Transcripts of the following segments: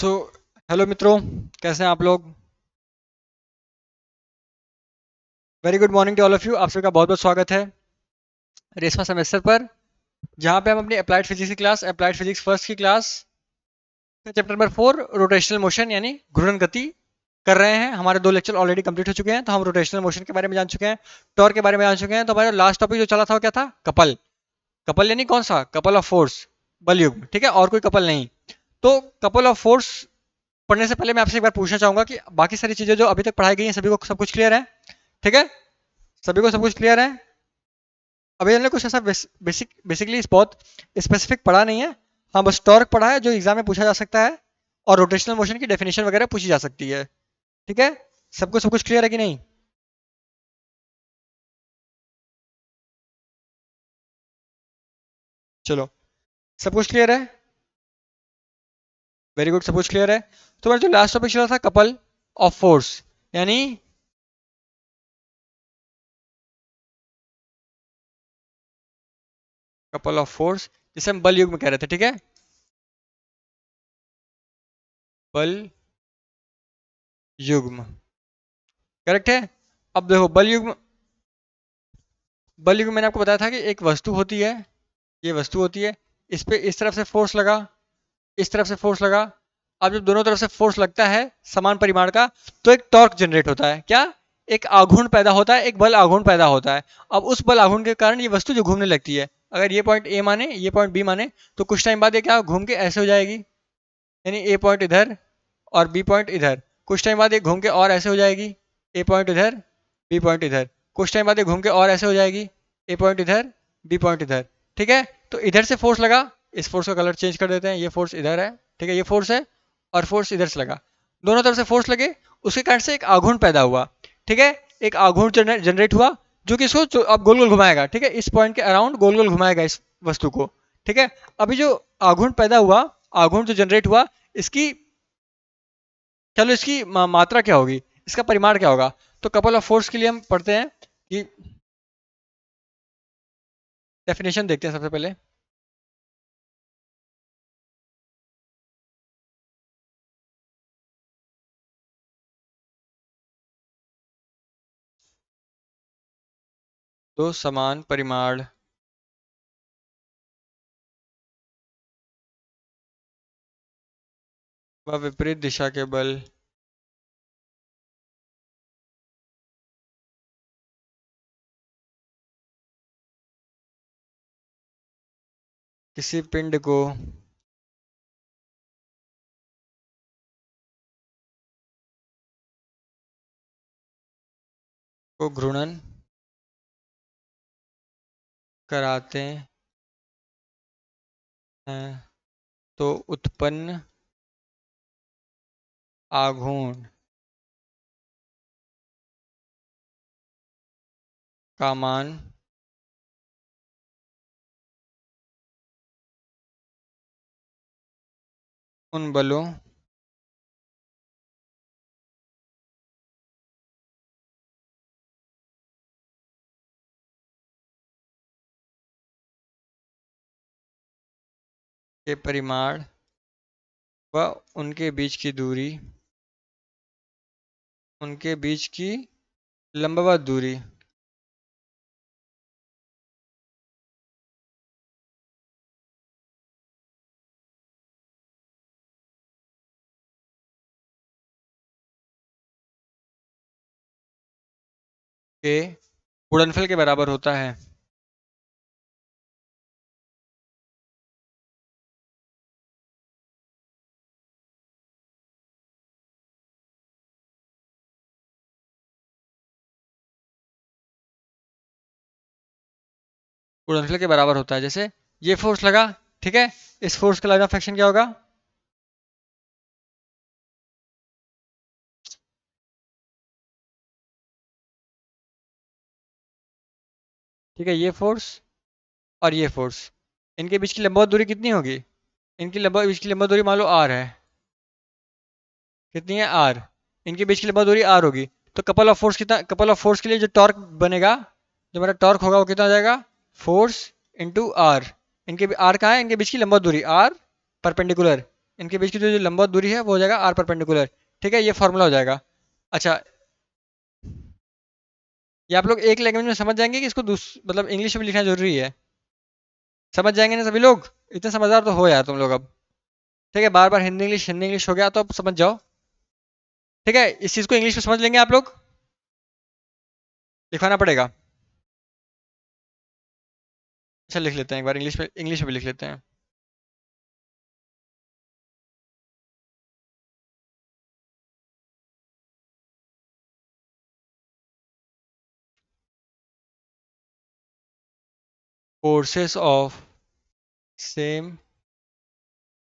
So hello मित्रों, कैसे हैं आप लोग। Very good morning to all of you. आप सभी का बहुत बहुत स्वागत है रेशमा सेमेस्टर पर, जहाँ पे हम अपनी अप्लाइड फिजिक्स की क्लास, अप्लाइड फिजिक्स फर्स्ट की class chapter number 4 rotational motion यानी घूर्णन गति कर रहे हैं। हमारे 2 लेक्चर ऑलरेडी कंप्लीट हो चुके हैं, तो हम रोटेशनल मोशन के बारे में जान चुके हैं, टॉर्क के बारे में जान चुके हैं। तो हमारा लास्ट टॉपिक जो चला था वो क्या था? कपल। कपल यानी कौन सा? कपल ऑफ फोर्स, बल युग्म, ठीक है, और कोई कपल नहीं। तो कपल ऑफ फोर्स पढ़ने से पहले मैं आपसे एक बार पूछना चाहूंगा कि बाकी सारी चीजें जो अभी तक पढ़ाई गई हैं सभी को सब कुछ क्लियर है? ठीक है, सभी को सब कुछ क्लियर है? अभी हमने कुछ ऐसा बेसिकली बहुत स्पेसिफिक पढ़ा नहीं है। हाँ, बस टॉर्क पढ़ा है जो एग्जाम में पूछा जा सकता है, और रोटेशनल मोशन की डेफिनेशन वगैरह पूछी जा सकती है। ठीक है, सबको सब कुछ क्लियर है कि नहीं? चलो, सब कुछ क्लियर है। वेरी गुड, सब कुछ क्लियर है। तो मेरा जो लास्ट टॉपिक चला था कपल ऑफ फोर्स, यानी कपल ऑफ फोर्स जिसे हम बल युग्म कह रहे थे, ठीक है, बल युग्म, करेक्ट है। अब देखो, बल युग्म मैंने आपको बताया था कि एक वस्तु होती है, ये वस्तु होती है, इस पे इस तरफ से फोर्स लगा, इस तरफ से फोर्स लगा। अब जब दोनों तरफ से फोर्स लगता है समान परिमाण का, तो एक टॉर्क जनरेट होता है। क्या? एक आघूर्ण पैदा होता है, एक बल आघूर्ण पैदा होता है। अब उस बल आघूर्ण के कारण ये वस्तु जो घूमने लगती है, अगर ये पॉइंट ए माने, ये पॉइंट बी माने, तो कुछ टाइम बाद ये क्या घूम के ऐसे हो जाएगी, यानी ए पॉइंट इधर और बी पॉइंट इधर। कुछ टाइम बाद ये घूम के और ऐसे हो जाएगी, ए पॉइंट इधर, बी पॉइंट इधर। कुछ टाइम बाद ये घूम के और ऐसे हो जाएगी, ए पॉइंट इधर, बी पॉइंट इधर। ठीक है, तो इधर से फोर्स लगा, इस फोर्स का कलर चेंज कर देते हैं, ये फोर्स इधर है, ठीक है, ये फोर्स है, और फोर्स इधर से लगा, दोनों तरफ से फोर्स लगे, उसके कारण से एक आघूर्ण पैदा हुआ। ठीक है, एक आघूर्ण जनरेट हुआ, जो कि इसको अब गोल गोल घुमाएगा, ठीक है, इस पॉइंट के अराउंड गोल गोल घुमाएगा इस वस्तु को। ठीक है, अभी जो आघूर्ण पैदा हुआ, आघूर्ण जो जनरेट हुआ, इसकी, चलो इसकी मात्रा क्या होगी, इसका परिमाण क्या होगा? तो कपल ऑफ फोर्स के लिए हम पढ़ते हैं कि डेफिनेशन देखते हैं सबसे पहले। दो समान परिमाण व विपरीत दिशा के बल किसी पिंड को घूर्णन कराते हैं तो उत्पन्न आघूर्ण का मान उन बलों के परिमाण व उनके बीच की दूरी, उनके बीच की लंबवत दूरी के गुणनफल के बराबर होता है। गुणनफल के बराबर होता है, जैसे ये फोर्स लगा, ठीक है, इस फोर्स का लाइन ऑफ एक्शन क्या होगा? ठीक है, ये फोर्स और ये फोर्स, इनके बीच की लंबवत दूरी कितनी होगी? इनकी बीच की लंबवत दूरी मान लो आर है। कितनी है? आर। इनके बीच की लंबवत दूरी आर होगी। तो कपल ऑफ फोर्स कितना, कपल ऑफ फोर्स के लिए जो टॉर्क बनेगा, जो हमारा टॉर्क होगा, वो कितना हो जाएगा? Force into R. इनके आर कहाँ है? इनके बीच की लंबवत दूरी आर परपेंडिकुलर, इनके बीच की जो लंबवत दूरी है वो हो जाएगा आर परपेंडिकुलर। ठीक है, ये फॉर्मूला हो जाएगा। अच्छा, ये आप लोग एक लैंग्वेज में समझ जाएंगे कि इसको मतलब इंग्लिश में लिखना जरूरी है? समझ जाएंगे ना सभी लोग? इतने समझदार तो हो यार तुम लोग अब। ठीक है, बार बार हिंदी इंग्लिश हो गया तो अब समझ जाओ। ठीक है, इस चीज को इंग्लिश में समझ लेंगे आप लोग? लिखवाना पड़ेगा? अच्छा, लिख लेते हैं एक बार इंग्लिश में भी लिख लेते हैं। Forces of same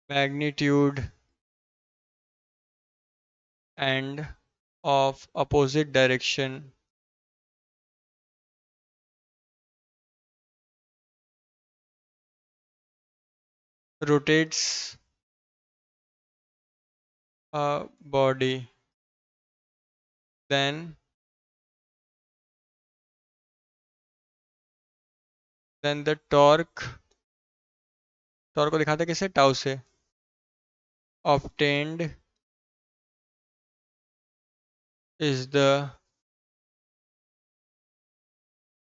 magnitude end of opposite direction rotates a body, then the torque को दिखाते हैं किससे? टाउ से। obtained is the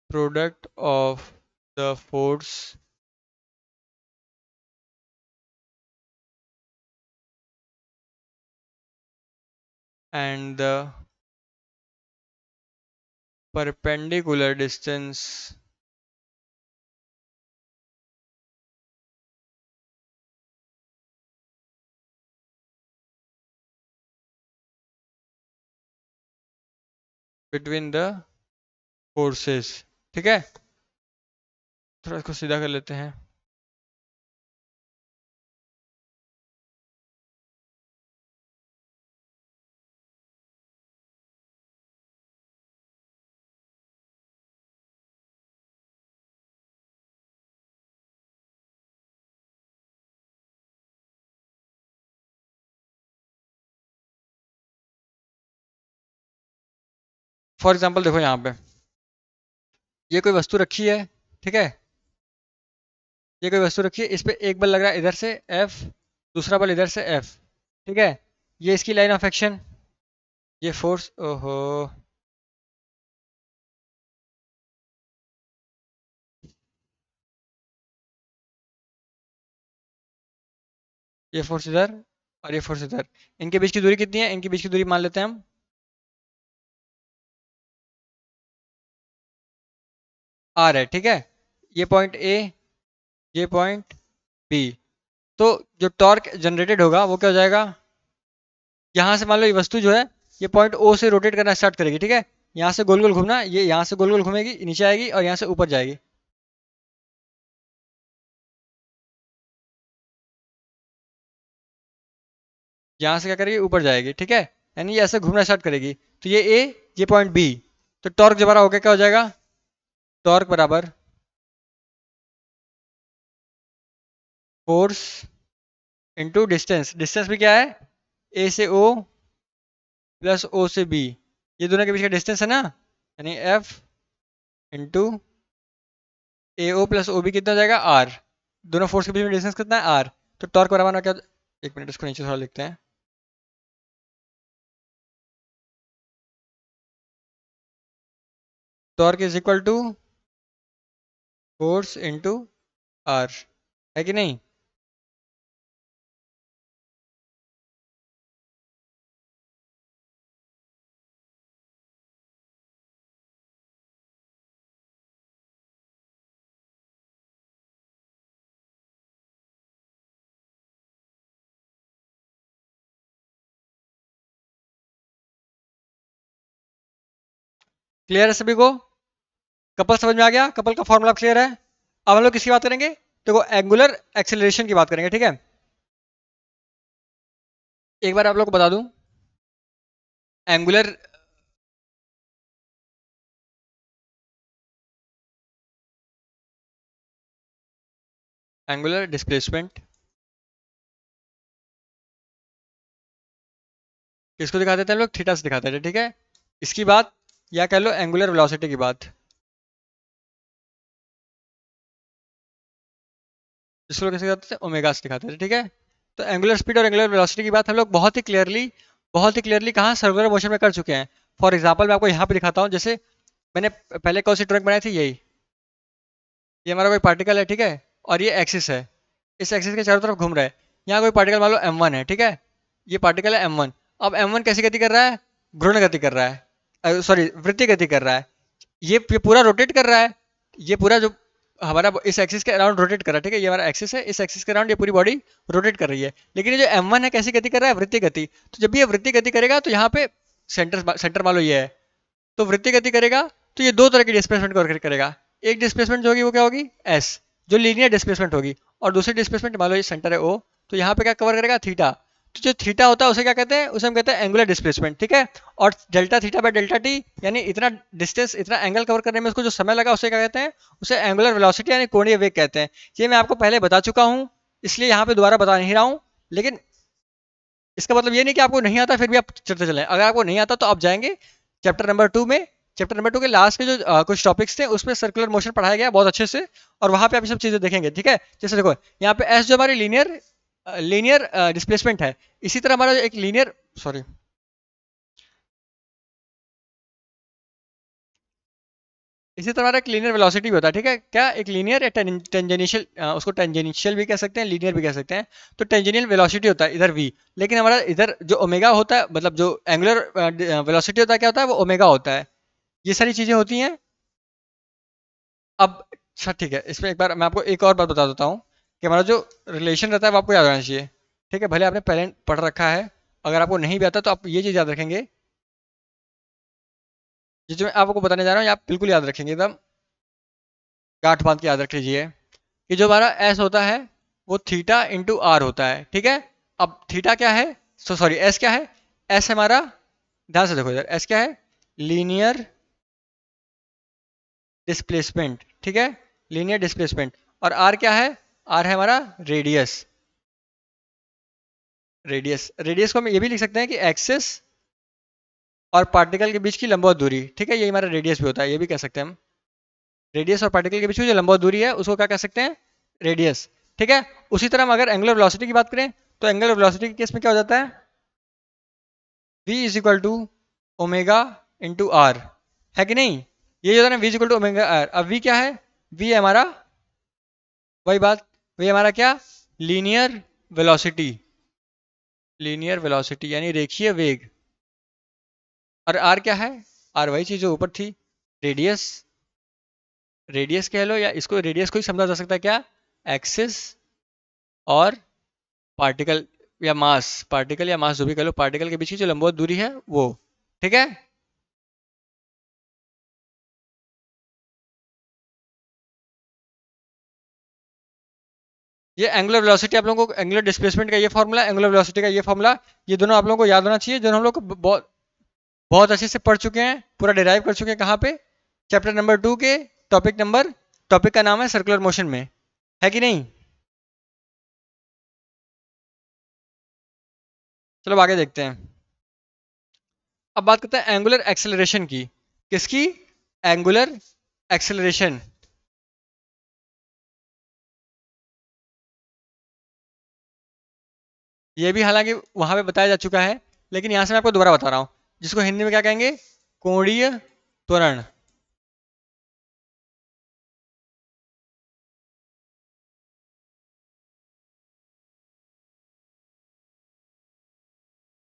product of the force and the perpendicular distance between the forces। ठीक है, थोड़ा इसको सीधा कर लेते हैं। फॉर एग्जाम्पल देखो यहाँ पे ये कोई वस्तु रखी है। ठीक है, ये कोई वस्तु रखी है, इस पे एक बल लग रहा है इधर से F, दूसरा बल इधर से F। ठीक है, ये इसकी लाइन ऑफ एक्शन, ये फोर्स, ओहो, ये फोर्स इधर और ये फोर्स इधर। इनके बीच की दूरी कितनी है? इनके बीच की दूरी मान लेते हैं हम आर है। ठीक है, ये पॉइंट ए, ये पॉइंट बी। तो जो टॉर्क जनरेटेड होगा वो क्या हो जाएगा? यहाँ से मान लो ये वस्तु जो है ये पॉइंट ओ से रोटेट करना स्टार्ट करेगी। ठीक है, यहाँ से गोल गोल घूमना, ये यहाँ से गोल गोल घूमेगी, नीचे आएगी और यहाँ से ऊपर जाएगी। यहाँ से क्या करेगी? ऊपर जाएगी। ठीक है, यानी ये ऐसे घूमना स्टार्ट करेगी। तो ये ए, ये पॉइंट बी। तो टॉर्क जब होगा क्या हो जाएगा? टॉर्क बराबर फोर्स इंटू डिस्टेंस। डिस्टेंस भी क्या है? ए से ओ प्लस ओ से बी, ये दोनों के बीच का डिस्टेंस है ना, यानी एफ इंटू ए ओ प्लस ओ बी कितना हो जाएगा? आर। दोनों फोर्स के बीच में डिस्टेंस कितना है? आर। तो टॉर्क बराबर क्या? एक मिनट, इसको नीचे थोड़ा लिखते हैं। Torque is equal to force into R, है कि नहीं? क्लियर है सभी को? कपल समझ में आ गया? कपल का फॉर्मूला क्लियर है? अब हम लोग किसकी बात करेंगे? देखो, एंगुलर एक्सेलरेशन की बात करेंगे। ठीक है, एक बार आप लोग को बता दूं, एंगुलर एंगुलर डिस्प्लेसमेंट किसको दिखाते थे हम लोग? थीटा से दिखाते थे। ठीक है, इसकी बात, या कह लो एंगुलर वेलोसिटी की बात, इसको कैसे करते थे? ओमेगा से दिखाते थे। ठीक है, तो एंगुलर स्पीड और एंगुलर वेलोसिटी की बात हम लोग बहुत ही क्लियरली कहाँ सर्कुलर मोशन में कर चुके हैं। फॉर एग्जाम्पल मैं आपको यहाँ पे दिखाता हूँ। जैसे मैंने पहले कौन सी ड्राइंग बनाई थी, यही, ये हमारा कोई पार्टिकल है, ठीक है, और ये एक्सिस है, इस एक्सिस के चारों तरफ घूम रहा है। यहाँ कोई पार्टिकल मान लो m1 है, ठीक है, ये पार्टिकल है m1। अब m1 कैसी गति कर रहा है, घूर्णन गति कर रहा है, सॉरी वृत्तीय गति कर रहा है। ये पूरा रोटेट कर रहा है, ये पूरा जो हमारा इस एक्सिस के अराउंड रोटेट कर रहा है, ठीक है, ये हमारा एक्सिस है, इस एक्सिस के अराउंड ये पूरी बॉडी रोटेट कर रही है। लेकिन ये जो m1 है कैसी गति कर रहा है, वृत्तीय गति। तो जब भी ये वृत्तीय गति करेगा तो यहाँ पे सेंटर मान लो ये है, तो वृत्तीय गति करेगा तो ये दो तरह की डिस्प्लेसमेंट को करेगा। एक डिस्प्लेसमेंट जो होगी वो क्या होगी, एस, जो लीनियर डिस्प्लेसमेंट होगी, और दूसरी डिस्प्लेसमेंट मान लो ये सेंटर है ओ, तो यहाँ पे क्या कवर करेगा, थीटा। तो जो थीटा होता है उसे क्या कहते हैं, उसे हम कहते हैं एंगुलर डिस्प्लेसमेंट, ठीक है। और delta theta by delta T, यानी इतना डिस्टेंस, इतना एंगल कवर करने में उसको जो समय लगा उसे क्या कहते हैं, उसे एंगुलर वेलोसिटी यानी कोणीय वेग कहते हैं। ये मैं आपको पहले बता चुका हूँ, इसलिए यहाँ पे दोबारा बता नहीं रहा हूँ। लेकिन इसका मतलब ये नहीं कि आपको नहीं आता फिर भी आप चलते चलें। अगर आपको नहीं आता तो आप जाएंगे चैप्टर नंबर 2 में, चैप्टर नंबर 2 के लास्ट में जो कुछ टॉपिक्स थे उसमें सर्कुलर मोशन पढ़ाया गया बहुत अच्छे से, और वहां पे आप ये सब चीजें देखेंगे, ठीक है। जैसे देखो यहाँ पे एस जो हमारी लीनियर लीनियर डिस्प्लेसमेंट है, इसी तरह हमारा एक लीनियर, सॉरी, इसी तरह हमारा एक लीनियर वेलोसिटी भी होता है, ठीक है। क्या, एक लीनियर या टेंजेंशियल, उसको टेंजेंशियल भी कह सकते हैं, लीनियर भी कह सकते हैं। तो टेंजेंशियल वेलोसिटी होता है इधर v, लेकिन हमारा इधर जो ओमेगा होता है, मतलब जो एंगुलर वेलोसिटी होता है, क्या होता है, वो ओमेगा होता है। ये सारी चीजें होती हैं। अब अच्छा ठीक है, इसमें एक बार मैं आपको एक और बात बता देता हूँ कि हमारा जो रिलेशन रहता है वो आपको याद रहना चाहिए, ठीक है। भले आपने पहले पढ़ रखा है, अगर आपको नहीं भी आता तो आप ये चीज़ याद रखेंगे, ये जो मैं आपको बताने जा रहा हूँ ये आप बिल्कुल याद रखेंगे, एकदम गांठ बांध के याद रख लीजिए कि जो हमारा एस होता है वो थीटा इंटू आर होता है, ठीक है। अब थीटा क्या है, सॉरी एस क्या है, एस हमारा, ध्यान से देखो इधर, एस क्या है, लीनियर डिस्प्लेसमेंट, ठीक है, लीनियर डिस्प्लेसमेंट। और आर क्या है, आर है हमारा रेडियस। रेडियस रेडियस को हम ये भी लिख सकते हैं कि एक्सिस और पार्टिकल के बीच की लंबवत दूरी, ठीक है, ये हमारा रेडियस भी होता है, ये भी कह सकते हैं हम। रेडियस और पार्टिकल के बीच की जो लंबवत दूरी है उसको क्या कह सकते हैं, रेडियस, ठीक है। उसी तरह हम अगर एंगुलर वेलोसिटी की बात करें तो एंगुलर वेलोसिटी के केस में क्या हो जाता है, v is equal to omega into R, है कि नहीं। ये जो होता है ना v is equal to omega R. अब v क्या है, v है हमारा, वही बात, v हमारा क्या, लीनियर वेलोसिटी, लीनियर वेलोसिटी यानी रेखीय वेग। और r क्या है, r वही चीज जो ऊपर थी, रेडियस, रेडियस कह लो, या इसको रेडियस को ही समझा जा सकता है क्या, एक्सिस और पार्टिकल या मास, पार्टिकल या मास जो भी कह लो, पार्टिकल के बीच की जो लंबवत दूरी है वो, ठीक है। ये एंगुलर वेलोसिटी आप लोगों को, एंगुलर डिस्प्लेसमेंट का ये फॉर्मूला, एंगुलर वेलोसिटी का ये फॉर्मूला, ये दोनों आप लोगों को याद होना चाहिए, जो हम लोग को बहुत बहुत अच्छे से पढ़ चुके हैं, पूरा डिराइव कर चुके हैं कहाँ पे, चैप्टर नंबर 2 के टॉपिक का नाम है सर्कुलर मोशन में, है कि नहीं। चलो अब आगे देखते हैं। अब बात करते हैं एंगुलर एक्सेलरेशन की। किसकी, एंगुलर एक्सेलरेशन। ये भी हालांकि वहां पे बताया जा चुका है, लेकिन यहां से मैं आपको दोबारा बता रहा हूं, जिसको हिंदी में क्या कहेंगे, कोणीय त्वरण।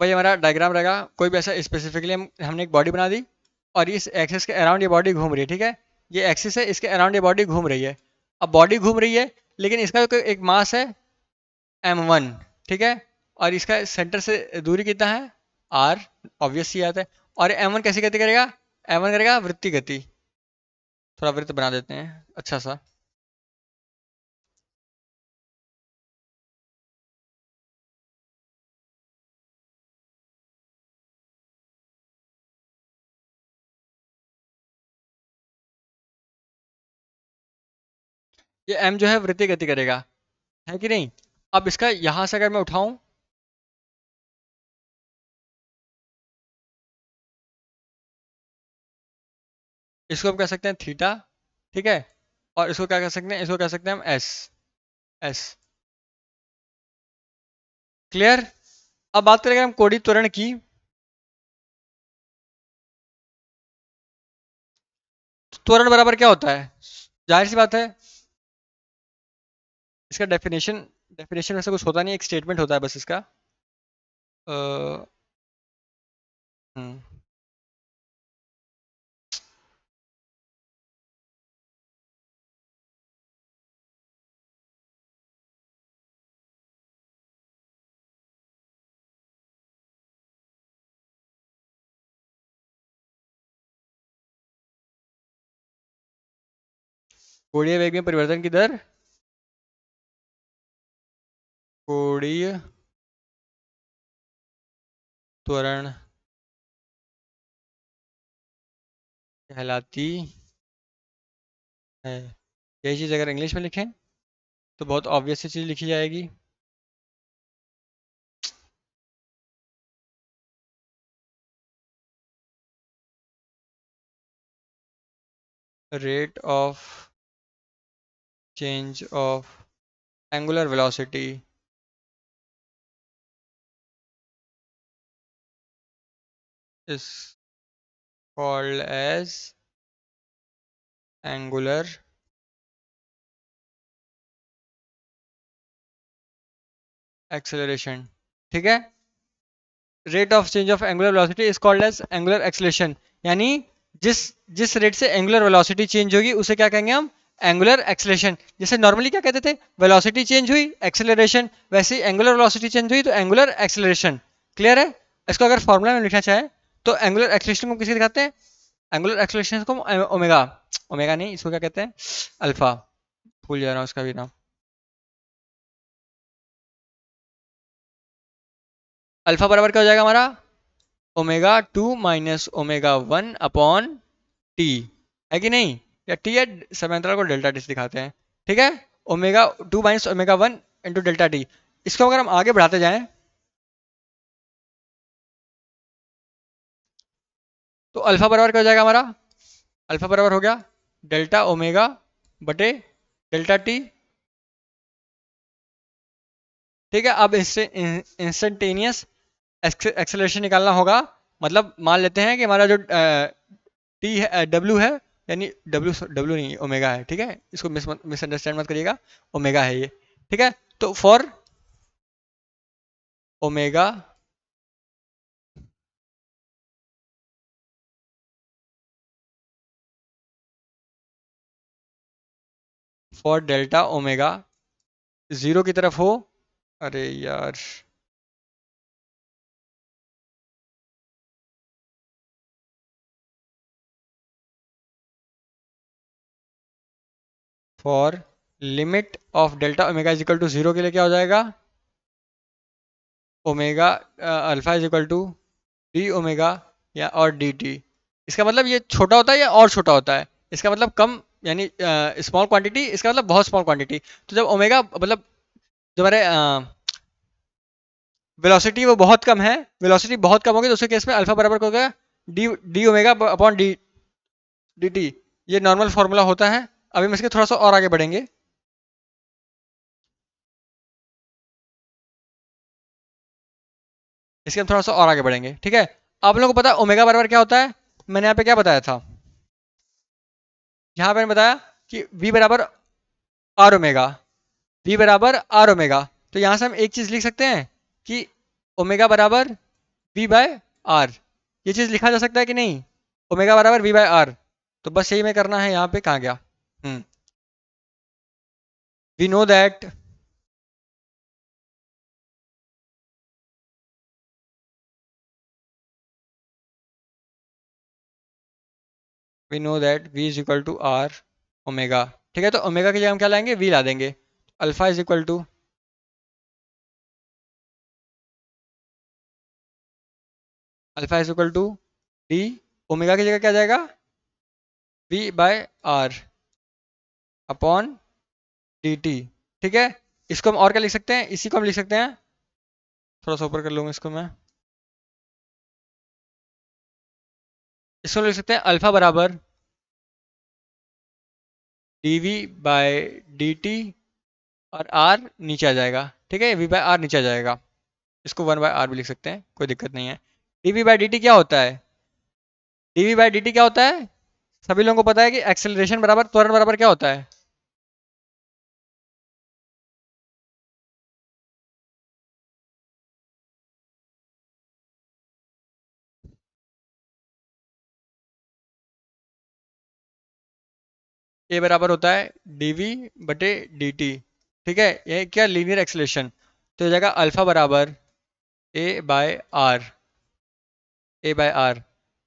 भाई हमारा डायग्राम रहेगा, कोई भी ऐसा स्पेसिफिकली हमने एक बॉडी बना दी, और इस एक्सिस के अराउंड ये बॉडी घूम रही है, ठीक है। ये एक्सिस है, इसके अराउंड ये बॉडी घूम रही है। अब बॉडी घूम रही है, लेकिन इसका एक मास है m1, ठीक है, और इसका सेंटर से दूरी कितना है, r, ऑब्वियस सी बात है। और m1 कैसी गति करेगा, m1 करेगा वृत्तीय गति। थोड़ा वृत्त बना देते हैं अच्छा सा। ये m जो है वृत्तीय गति करेगा, है कि नहीं। अब इसका यहां से अगर मैं उठाऊं, इसको हम कह सकते हैं थीटा, ठीक है, और इसको क्या कह सकते हैं, इसको कह सकते हैं हम एस, एस, क्लियर। अब बात करेंगे हम कोणीय त्वरण की। त्वरण बराबर क्या होता है? जाहिर सी बात है, इसका डेफिनेशन डेफिनेशन वैसे कुछ होता नहीं, एक स्टेटमेंट होता है बस इसका। अ, हम्म, कोणीय वेग में परिवर्तन की दर, कोणीय त्वरण कहलाती है। यही चीज़ अगर इंग्लिश में लिखें तो बहुत ऑब्वियस सी चीज़ लिखी जाएगी। Rate of change of angular velocity is called as angular acceleration. ठीक है, rate of change of angular velocity is called as angular acceleration. यानी जिस जिस रेट से एंगुलर वेलोसिटी चेंज होगी उसे क्या कहेंगे हम? Angular acceleration. जैसे नॉर्मली क्या कहते थे, वेलोसिटी चेंज हुई एक्सेलरेशन, वैसे ही एंगुलर वेलोसिटी चेंज हुई तो एंगुलर एक्सेलरेशन। क्लियर है? इसको अगर फॉर्मूला में लिखना चाहे तो एंगुलर एक्सेलरेशन को किसे दिखाते हैं? एंगुलर एक्सेलरेशन को ओमेगा, ओमेगा नहीं, इसको क्या कहते हैं? अल्फा। भूल जा रहा हूँ उसका भी नाम। अल्फा बराबर क्या हो जाएगा हमारा? Omega two minus omega one upon T, है कि नहीं? या टी या समांतराल को डेल्टा टी से दिखाते हैं। ठीक है, omega two minus omega one into delta T. इसको अगर हम आगे बढ़ाते जाएं तो अल्फा बराबर क्या हो जाएगा हमारा? अल्फा बराबर हो गया डेल्टा ओमेगा बटे डेल्टा टी। ठीक है, अब इंस्टेंटेनियस एक्सेलरेशन निकालना होगा। मतलब मान लेते हैं कि हमारा जो टी है, डब्ल्यू है, यानी डब्ल्यू डब्ल्यू नहीं ओमेगा है। ठीक है, इसको मिसअंडरस्टैंड मत करिएगा, ओमेगा है ये। ठीक है, तो omega for delta omega zero की तरफ हो। अरे यार, for limit of delta omega is equal to zero के लिए क्या हो जाएगा? Omega alpha is equal to D omega या और डी टी। इसका मतलब ये छोटा होता है या और छोटा होता है? इसका मतलब कम, यानी स्मॉल क्वांटिटी, इसका मतलब बहुत स्मॉल क्वांटिटी। तो जब ओमेगा मतलब जो हमारे वेलोसिटी वो बहुत कम है, वेलोसिटी बहुत कम होगी तो उसके केस में अल्फा बराबर हो गया D D omega upon D D T. ये नॉर्मल फॉर्मूला होता है। अभी हम इसके थोड़ा सा और आगे बढ़ेंगे। इसके हम थोड़ा सा और आगे बढ़ेंगे। ठीक है, आप लोगों को पता है ओमेगा बराबर क्या होता है? मैंने यहाँ पे क्या बताया था? यहाँ पे मैंने बताया कि v बराबर आर ओमेगा, v बराबर आर ओमेगा। तो यहाँ से हम एक चीज लिख सकते हैं कि ओमेगा बराबर v बाय आर। ये चीज लिखा जा सकता है कि नहीं? ओमेगा बराबर v बाय आर। तो बस यही मैं करना है, यहाँ पे कहाँ गया? Hmm, we know that we know that v is equal to R omega. ठीक है, तो ओमेगा की जगह हम क्या लाएंगे? v ला देंगे। Alpha is equal to, alpha is equal to D omega की जगह क्या जाएगा? v by R upon D T. ठीक है, इसको हम और क्या लिख सकते हैं? इसी को हम लिख सकते हैं, थोड़ा सा ऊपर कर लूंगा इसको मैं। इसको लिख सकते हैं अल्फा बराबर D V by D T, और आर नीचे आ जाएगा। ठीक है, वी बाय आर नीचे आ जाएगा। इसको 1/r भी लिख सकते हैं, कोई दिक्कत नहीं है। dv/dt क्या होता है? dv/dt क्या होता है? सभी लोगों को पता है कि एक्सेलरेशन बराबर त्वरण बराबर क्या होता है? ए बराबर होता है dv/dt। ठीक है, ये क्या लीनियर एक्सेलरेशन, तो हो जाएगा अल्फा बराबर a/r।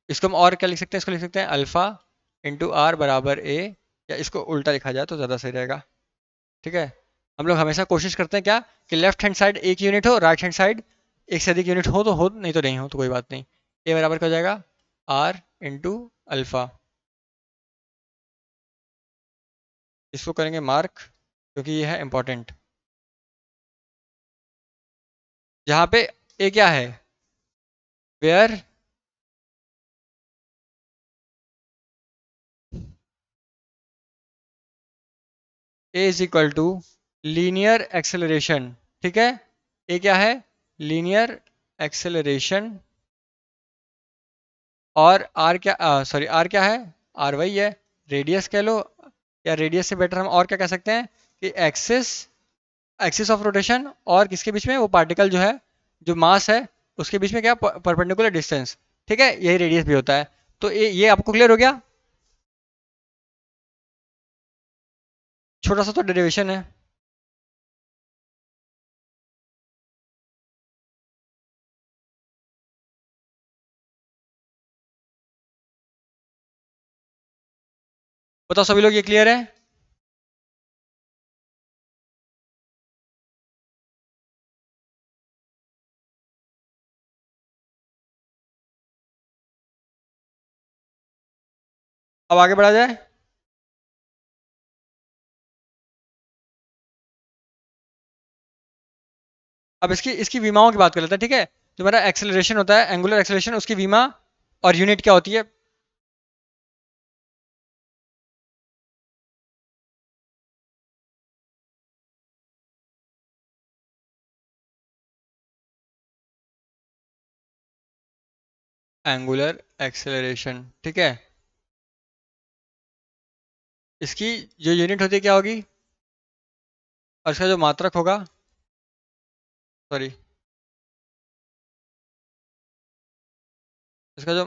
इसको हम और क्या लिख सकते हैं? इसको लिख सकते हैं अल्फा इंटू आर बराबर ए, या इसको उल्टा लिखा जाए तो ज़्यादा सही रहेगा। ठीक है, हम लोग हमेशा कोशिश करते हैं क्या, कि लेफ्ट हैंड साइड एक यूनिट हो, राइट हैंड साइड एक से अधिक यूनिट हो, नहीं तो नहीं हो तो कोई बात नहीं। ए बराबर क्या हो जाएगा? R into alpha. इसको करेंगे मार्क, क्योंकि ये है इंपॉर्टेंट। जहाँ पे ए क्या है, where A is equal to linear acceleration. ठीक है, ए क्या है? Linear acceleration. और आर क्या, सॉरी आर क्या है? आर वही है, रेडियस कह लो, या रेडियस से बेटर हम और क्या कह सकते हैं, कि एक्सिस, एक्सिस ऑफ रोटेशन, और किसके बीच में, वो पार्टिकल जो है, जो मास है, उसके बीच में क्या, परपेंडिकुलर डिस्टेंस। ठीक है, यही रेडियस भी होता है। तो ये आपको क्लियर हो गया? छोटा सा तो डेरिवेशन है। बताओ सभी लोग, ये क्लियर है? अब आगे बढ़ा जाए। अब इसकी इसकी विमाओं की बात कर लेते हैं। ठीक है, जो हमारा एक्सेलरेशन होता है, एंगुलर एक्सेलरेशन, उसकी विमा और यूनिट क्या होती है? Angular acceleration. ठीक है, इसकी जो यूनिट होती है क्या होगी, और इसका जो मात्रक होगा, सॉरी, इसका जो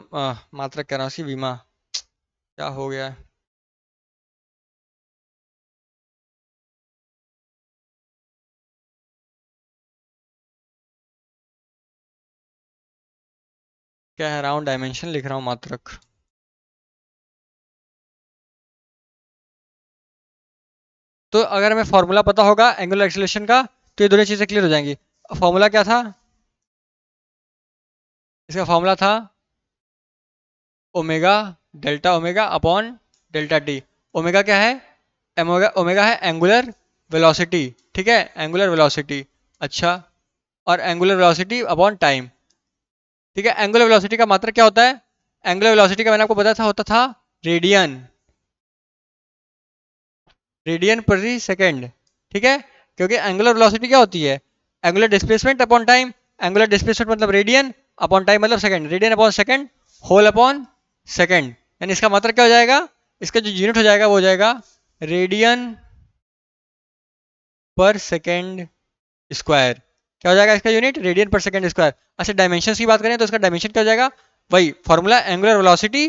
मात्रक कह रहा हूँ, उसकी विमा, क्या हो गया है? क्या है, राउंड डायमेंशन लिख रहा हूँ, मात्रक। तो अगर हमें फॉर्मूला पता होगा एंगुलर एक्सेलरेशन का, तो ये दोनों चीज़ें क्लियर हो जाएंगी। फॉर्मूला क्या था? इसका फॉर्मूला था omega, delta omega upon delta T. Omega क्या है? ओमेगा, ओमेगा है एंगुलर वेलोसिटी। ठीक है, एंगुलर वेलोसिटी। अच्छा, और एंगुलर वेलोसिटी अपॉन टाइम। ठीक है, एंगुलर वेलोसिटी का मात्रक क्या होता है? एंगुलर वेलोसिटी का मैंने आपको बताया था, होता था रेडियन, रेडियन प्रति सेकंड। ठीक है, क्योंकि एंगुलर वेलोसिटी क्या होती है? Angular displacement upon time. Angular displacement मतलब रेडियन, अपॉन टाइम मतलब second, radian upon second, whole upon second. यानी इसका मतलब क्या हो जाएगा, इसका जो यूनिट हो जाएगा वो हो जाएगा रेडियन पर सेकंड स्क्वायर। क्या हो जाएगा इसका यूनिट? रेडियन पर सेकंड स्क्वायर। अच्छा, डायमेंशन की बात करें तो इसका डायमेंशन क्या हो जाएगा? वही फॉर्मूला, एंगुलर वेलोसिटी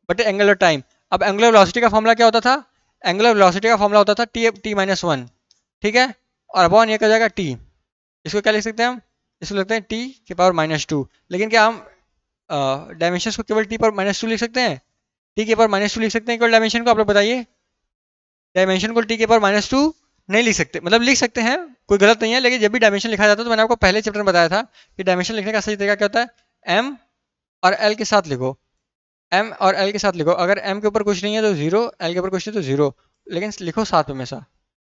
बटे एंगुलर टाइम। अब एंगुलर वेलोसिटी का फॉर्मूला क्या होता था? एंगुलर वेलोसिटी का फॉर्मूला होता था टी-1। ठीक है, और अपॉन ये क्या हो जाएगा, टी। इसको क्या लिख सकते हैं हम? इसको लिखते हैं टी⁻²। लेकिन क्या हम डायमेंशन को केवल टी⁻²? लिख सकते हैं टी⁻² लिख सकते हैं केवल डायमेंशन को? आप लोग बताइए। डायमेंशन को टी⁻² नहीं लिख सकते, मतलब लिख सकते हैं, कोई गलत नहीं है, लेकिन जब भी डायमेंशन लिखा जाता है, तो मैंने आपको पहले चैप्टर में बताया था कि डायमेंशन लिखने का सही तरीका क्या होता है, एम और एल के साथ लिखो। एम और एल के साथ लिखो, अगर एम के ऊपर कुछ नहीं है तो जीरो, एल के ऊपर कुछ नहीं तो जीरो, लेकिन लिखो साथ में हमेशा।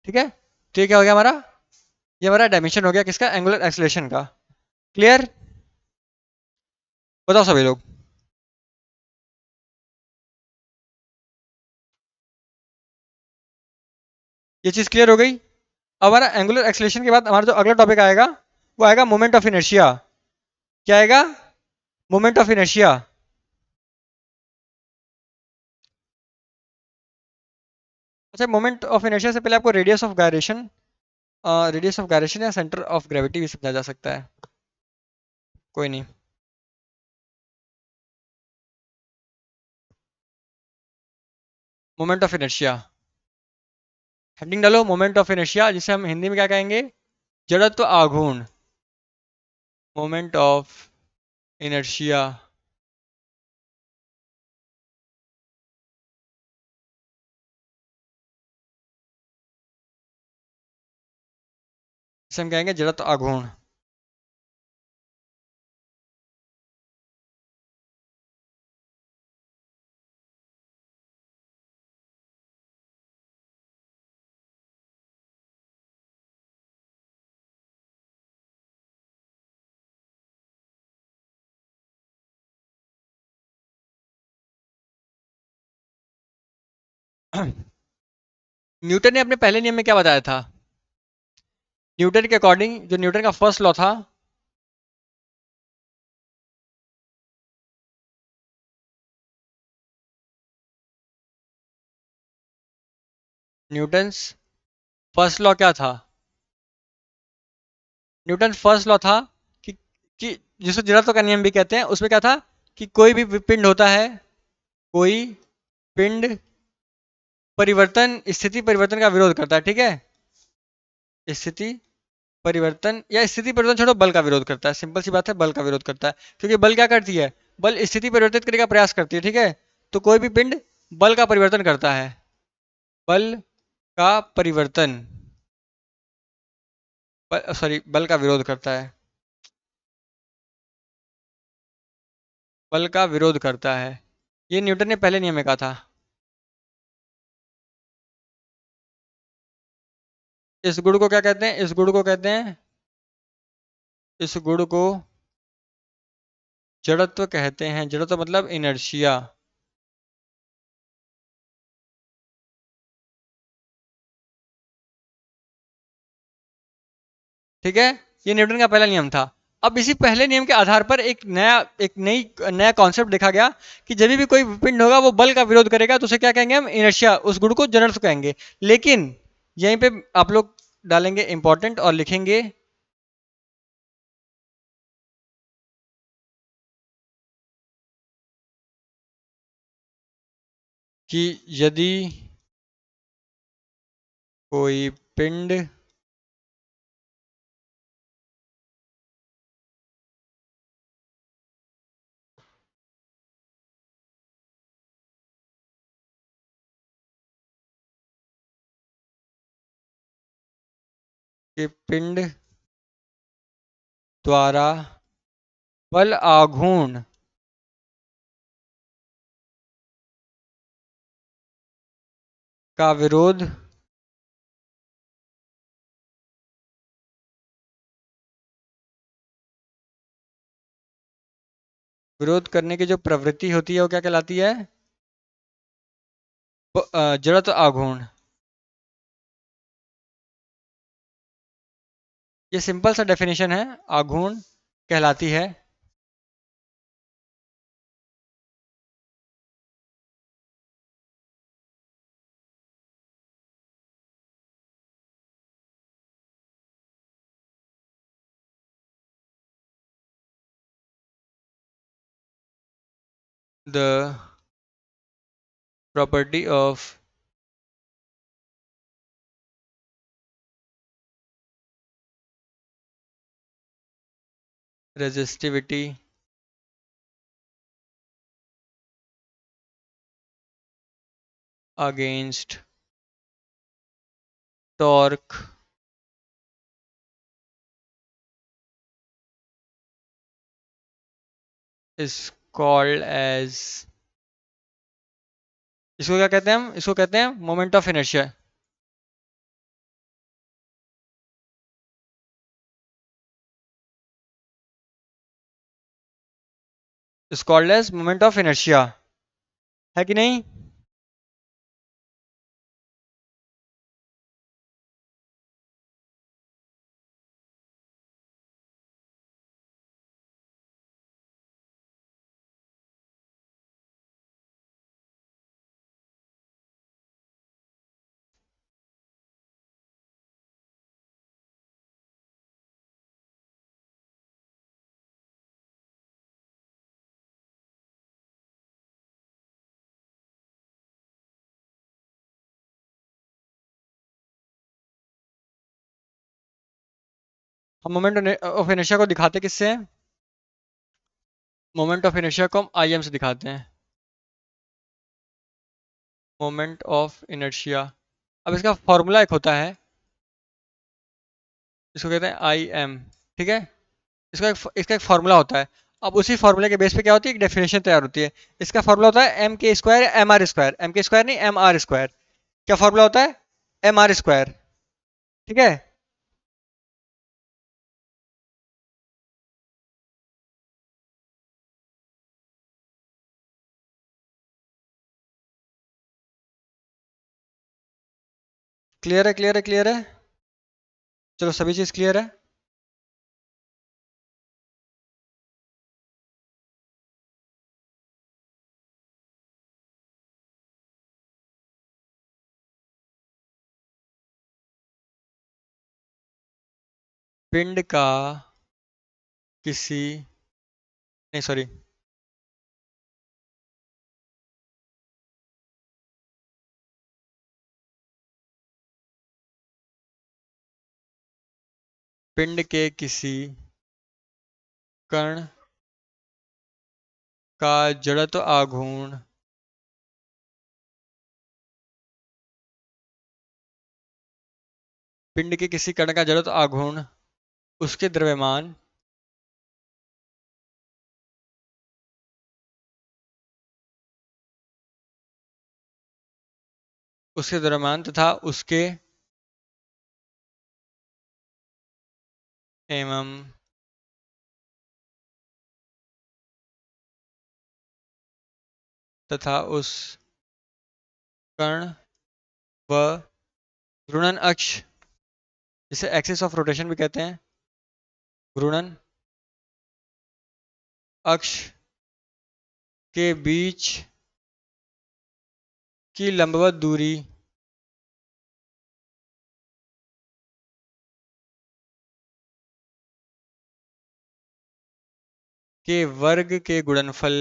ठीक है, तो ये क्या हो गया हमारा, ये हमारा डायमेंशन हो गया किसका, एंगुलर एक्सेलरेशन का। क्लियर? बताओ सभी लोग। ये चीज़ क्लियर हो गई? अब हमारा एंगुलर एक्सेलरेशन के बाद हमारा जो अगला टॉपिक आएगा, वो आएगा मोमेंट ऑफ इनर्शिया। क्या आएगा? Moment of inertia. अच्छा, मोमेंट ऑफ इनर्शिया से पहले आपको radius of gyration, radius of gyration या सेंटर ऑफ ग्रेविटी भी समझा जा सकता है। कोई नहीं। मोमेंट ऑफ इनर्शिया, हेडिंग डालो मोमेंट ऑफ इनर्शिया, जिसे हम हिंदी में क्या कहेंगे? जड़त्व आघूर्ण। Moment of inertia. जिसे हम कहेंगे जड़त्व आघूर्ण। न्यूटन ने अपने पहले नियम में क्या बताया था? न्यूटन के अकॉर्डिंग, जो न्यूटन का फर्स्ट लॉ था, न्यूटन फर्स्ट लॉ क्या था? न्यूटन फर्स्ट लॉ था कि कि जिसे जड़त्व का नियम भी कहते हैं, उसमें क्या था कि कोई भी पिंड होता है, कोई पिंड परिवर्तन, स्थिति परिवर्तन का विरोध करता है, ठीक है? स्थिति परिवर्तन, या स्थिति परिवर्तन छोड़ो, बल का विरोध करता है। सिंपल सी बात है, बल का विरोध करता है। क्योंकि बल क्या करती है? बल स्थिति परिवर्तित करने का प्रयास करती है, ठीक है? तो कोई भी पिंड बल का परिवर्तन करता है, बल का परिवर्तन, सॉरी, बल का विरोध करता है, बल का विरोध करता है। ये न्यूटन ने पहले नियम में कहा था। इस गुण को क्या कहते हैं? इस गुण को कहते हैं, इस गुण को जड़त्व कहते हैं। जड़त्व मतलब इनर्शिया। ठीक है? ये न्यूटन का पहला नियम था। अब इसी पहले नियम के आधार पर एक नया कॉन्सेप्ट देखा गया कि जब भी कोई पिंड होगा वो बल का विरोध करेगा, तो उसे क्या कहेंगे हम? इनर्शिया। उस गुण को जड़त्व कहेंगे। लेकिन यहीं पे आप लोग डालेंगे इंपॉर्टेंट और लिखेंगे कि यदि कोई पिंड के पिंड द्वारा बल आघूर्ण का विरोध विरोध करने की जो प्रवृत्ति होती है वो क्या कहलाती है? जड़त्व आघूर्ण। ये सिंपल सा डेफिनेशन है, आघूर्ण कहलाती है। The property of resistivity against torque is called as, इसको क्या कहते हैं हम? इसको कहते हैं moment of inertia. Is called as moment of inertia. है कि नहीं? हम मोमेंट ऑफ इनर्शिया को दिखाते किससे हैं? मोमेंट ऑफ इनर्शिया को हम आई एम से दिखाते हैं, मोमेंट ऑफ इनर्शिया। अब इसका फॉर्मूला एक होता है, इसको कहते हैं आई एम, ठीक है। इसका एक फार्मूला होता है। अब उसी फार्मूले के बेस पे क्या होती है, एक डेफिनेशन तैयार होती है। इसका फार्मूला होता है एम के स्क्वायर या एम आर स्क्वायर, एम के स्क्वायर नहीं एम आर स्क्वायर। क्या फार्मूला होता है? एम आर स्क्वायर, ठीक है। क्लियर है, क्लियर है, क्लियर है। चलो सभी चीज क्लियर है। पिंड का किसी, नहीं सॉरी, पिंड के किसी कण का जड़त्व आघूर्ण पिंड के किसी कण का जड़त्व आघूर्ण उसके द्रव्यमान तथा उसके एवं तथा उस कण व घूर्णन अक्ष, जिसे एक्सिस ऑफ रोटेशन भी कहते हैं, घूर्णन अक्ष के बीच की लंबवत दूरी के वर्ग के गुणनफल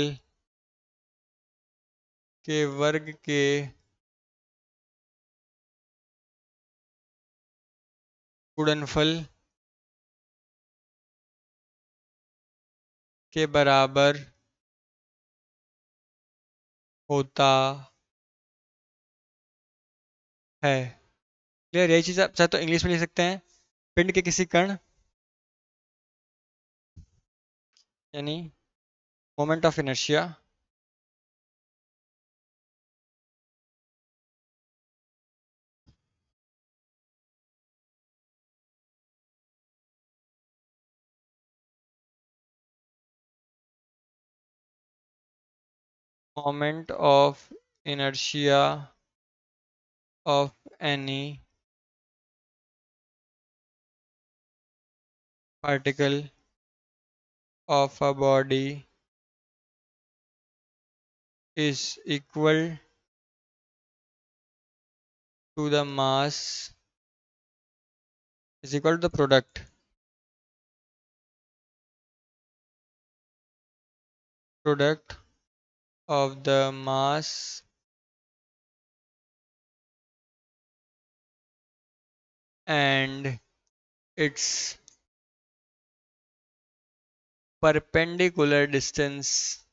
के वर्ग के गुणनफल के बराबर होता है। क्लियर? यही चीज आप चाहे तो इंग्लिश में लिख सकते हैं। पिंड के किसी कण यानी moment of inertia moment of inertia of any particle of a body is equal to the mass is equal to the product of the mass and its perpendicular distance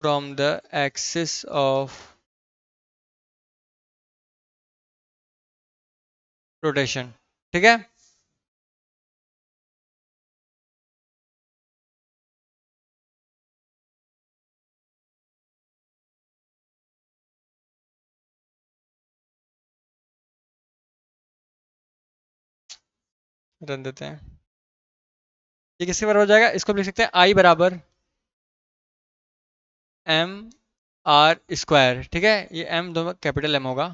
from the axis of rotation। ठीक है। Run देते हैं। ये किसके बराबर हो जाएगा? इसको लिख सकते हैं आई बराबर एम आर स्क्वायर। ठीक है, ये एम दोनों कैपिटल एम होगा।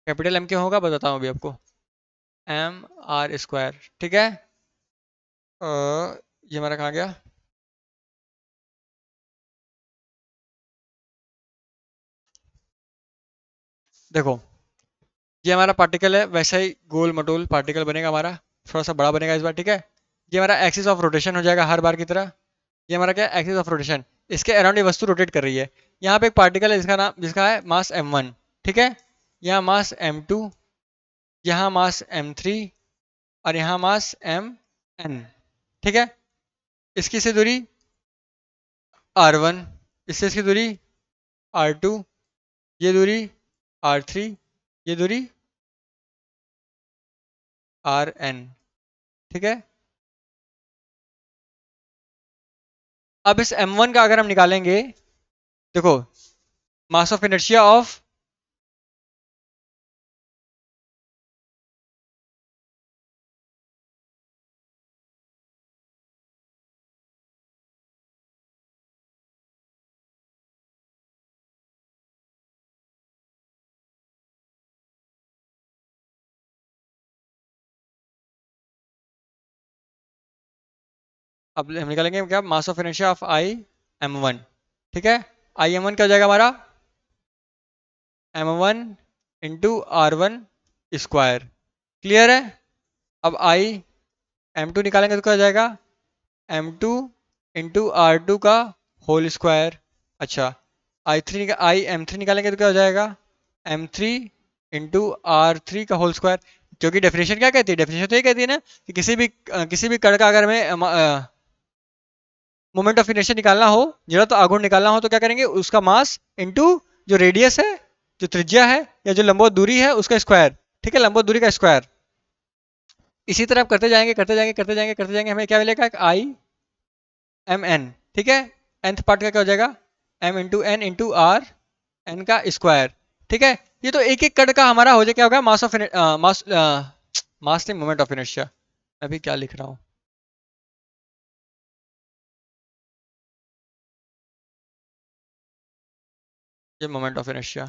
कैपिटल एम क्यों होगा बताता हूँ अभी आपको। एम आर स्क्वायर, ठीक है। ये हमारा कहाँ गया? देखो, ये हमारा पार्टिकल है, वैसा ही गोल मटोल पार्टिकल बनेगा हमारा, थोड़ा सा बड़ा बनेगा इस बार। ठीक है, ये हमारा एक्सिस ऑफ रोटेशन हो जाएगा हर बार की तरह। ये हमारा क्या है? Axis of rotation. इसके अराउंड ये वस्तु रोटेट कर रही है। यहाँ पे एक पार्टिकल है जिसका नाम, जिसका है मास m1। ठीक है, यहाँ मास m2, यहाँ मास m3 और यहाँ मास mn। ठीक है, इसकी से दूरी r1, इससे दूरी r2, ये दूरी r3, ये दूरी rn। ठीक है, अब इस m1 का अगर हम निकालेंगे, देखो मास ऑफ इनर्शिया ऑफ अब हम निकालेंगे क्या, mass of inertia of I m1। ठीक है, आई m1 क्या हो जाएगा हमारा, m1 into r1 square. Clear है। अब आई m2 निकालेंगे तो क्या हो जाएगा, m2 इंटू r2 का होल स्क्वायर। अच्छा, आई m3 निकालेंगे तो क्या हो जाएगा, m3 इंटू r3 का होल स्क्वायर। क्योंकि डेफिनेशन क्या कहती है, डेफिनेशन तो ये कहती है ना कि किसी भी कण का अगर हमें मोमेंट ऑफ इनर्शिया निकालना हो, जड़त्व आघूर्ण निकालना हो, तो क्या करेंगे, उसका मास इंटू जो रेडियस है, जो त्रिज्या है, या जो लंबवत दूरी है उसका स्क्वायर। ठीक है, लंबवत दूरी का स्क्वायर। इसी तरह आप करते जाएंगे करते जाएंगे करते जाएंगे करते जाएंगे, हमें क्या मिलेगा, आई एम एन। ठीक है, nth पार्ट का क्या हो जाएगा, m into N into R N का स्क्वायर। ठीक है, ये तो एक एक कण का हमारा हो जाए, क्या होगा, मास ऑफ मास मास नहीं, मोमेंट ऑफ इनर्शिया। अभी क्या लिख रहा हूँ, ये मोमेंट ऑफ इनर्शिया।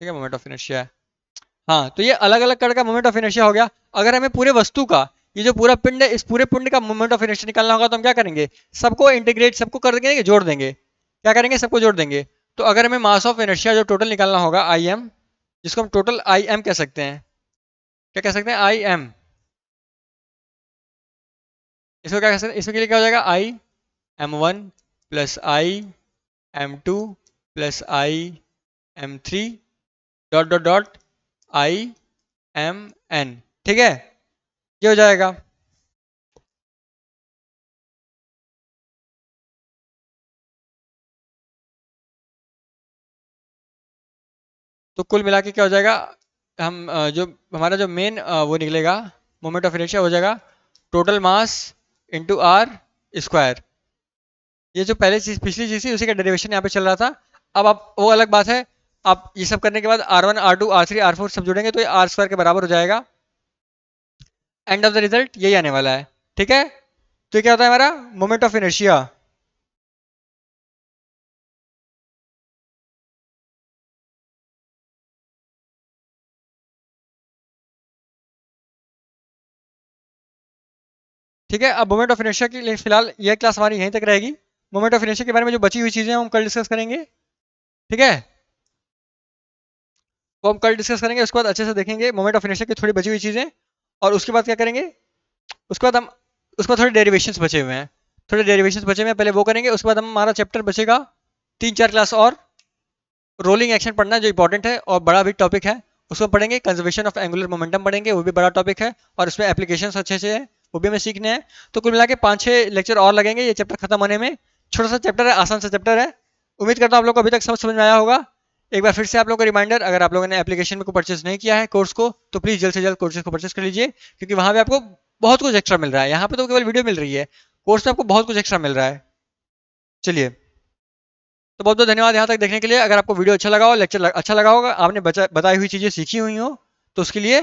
ठीक है, मोमेंट ऑफ इनर्शिया है। हाँ, तो ये अलग अलग कण का मोमेंट ऑफ इनर्शिया हो गया। अगर हमें पूरे वस्तु का, ये जो पूरा पिंड है, इस पूरे पिंड का मोमेंट ऑफ इनर्शिया निकालना होगा, तो हम क्या करेंगे, सबको इंटीग्रेट, सबको कर देंगे, जोड़ देंगे। क्या करेंगे, सबको जोड़ देंगे। तो अगर हमें मास ऑफ इनर्शिया जो टोटल निकालना होगा, आई एम, जिसको हम टोटल आई एम कह सकते हैं, क्या कह सकते हैं, आई एम। इसको क्या कह सकते हैं, इसके लिए क्या हो जाएगा, I M one plus I M two plus I M three dot dot dot I M N. ठीक है, ये हो जाएगा। तो कुल मिला के क्या हो जाएगा, हम जो हमारा जो मेन वो निकलेगा, मोमेंट ऑफ इनर्शिया हो जाएगा total mass into R square. ये जो पहले चीज, पिछली चीज थी, उसी का डेरिवेशन यहाँ पे चल रहा था। अब आप, वो अलग बात है, आप ये सब करने के बाद R1 R2 R3 R4 सब जोड़ेंगे तो ये आर स्क्वायर के बराबर हो जाएगा। एंड ऑफ द रिजल्ट यही आने वाला है। ठीक है, तो ये क्या होता है हमारा मोमेंट ऑफ इनर्शिया। ठीक है, अब मोमेंट ऑफ इनर्शिया के लिए फिलहाल यह क्लास हमारी यहीं तक रहेगी। मोमेंट ऑफ इनर्शिया के बारे में जो बची हुई चीजें हैं हम कल डिस्कस करेंगे। ठीक है, वो हम कल डिस्कस करेंगे, उसके बाद अच्छे से देखेंगे मोमेंट ऑफ इनर्शिया की थोड़ी बची हुई चीजें। और उसके बाद क्या करेंगे, उसके बाद हम, उसके बाद थोड़े डेरिवेशंस बचे हुए हैं, थोड़े डेरिवेशंस बचे हुए हैं, पहले वो करेंगे। उसके बाद हमारा चैप्टर बचेगा 3-4 क्लास और रोलिंग एक्शन पढ़ना, जो इंपॉर्टेंट है और बड़ा भी टॉपिक है, उसको पढ़ेंगे। कंजर्वेशन ऑफ एंगुलर मोमेंटम पढ़ेंगे, वो भी बड़ा टॉपिक है और उसमें एप्लीकेशंस अच्छे से है, वो भी हमें सीखने हैं। तो कुल मिला के 5-6 लेक्चर और लगेंगे ये चैप्टर खत्म होने में। छोटा सा चैप्टर है, आसान सा चैप्टर है। उम्मीद करता हूँ आप लोग को अभी तक समझ में आया होगा। एक बार फिर से आप लोगों को रिमाइंडर, अगर आप लोगों ने एप्लीकेशन में को परचेज नहीं किया है कोर्स को, तो प्लीज जल्द से जल्द कोर्सेज को परचेज कर लीजिए, क्योंकि वहां पे आपको बहुत कुछ एक्स्ट्रा मिल रहा है। यहाँ पे तो केवल वीडियो मिल रही है, कोर्स में आपको बहुत कुछ एक्स्ट्रा मिल रहा है। चलिए, तो बहुत बहुत धन्यवाद यहाँ तक देखने के लिए। अगर आपको वीडियो अच्छा लगा हो, लेक्चर अच्छा लगा होगा, आपने बताई हुई चीज़ें सीखी हुई हो, तो उसके लिए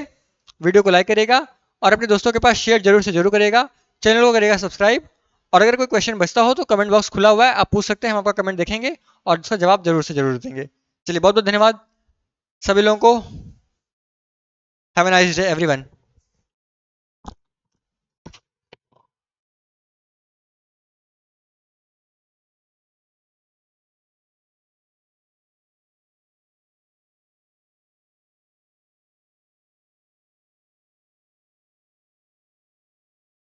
वीडियो को लाइक करेगा और अपने दोस्तों के पास शेयर जरूर से जरूर करेगा। चैनल को करेगा सब्सक्राइब। और अगर कोई क्वेश्चन बचता हो तो कमेंट बॉक्स खुला हुआ है, आप पूछ सकते हैं, हम आपका कमेंट देखेंगे और उसका जवाब जरूर से जरूर देंगे। चलिए, बहुत बहुत धन्यवाद सभी लोगों को। Have a nice day everyone.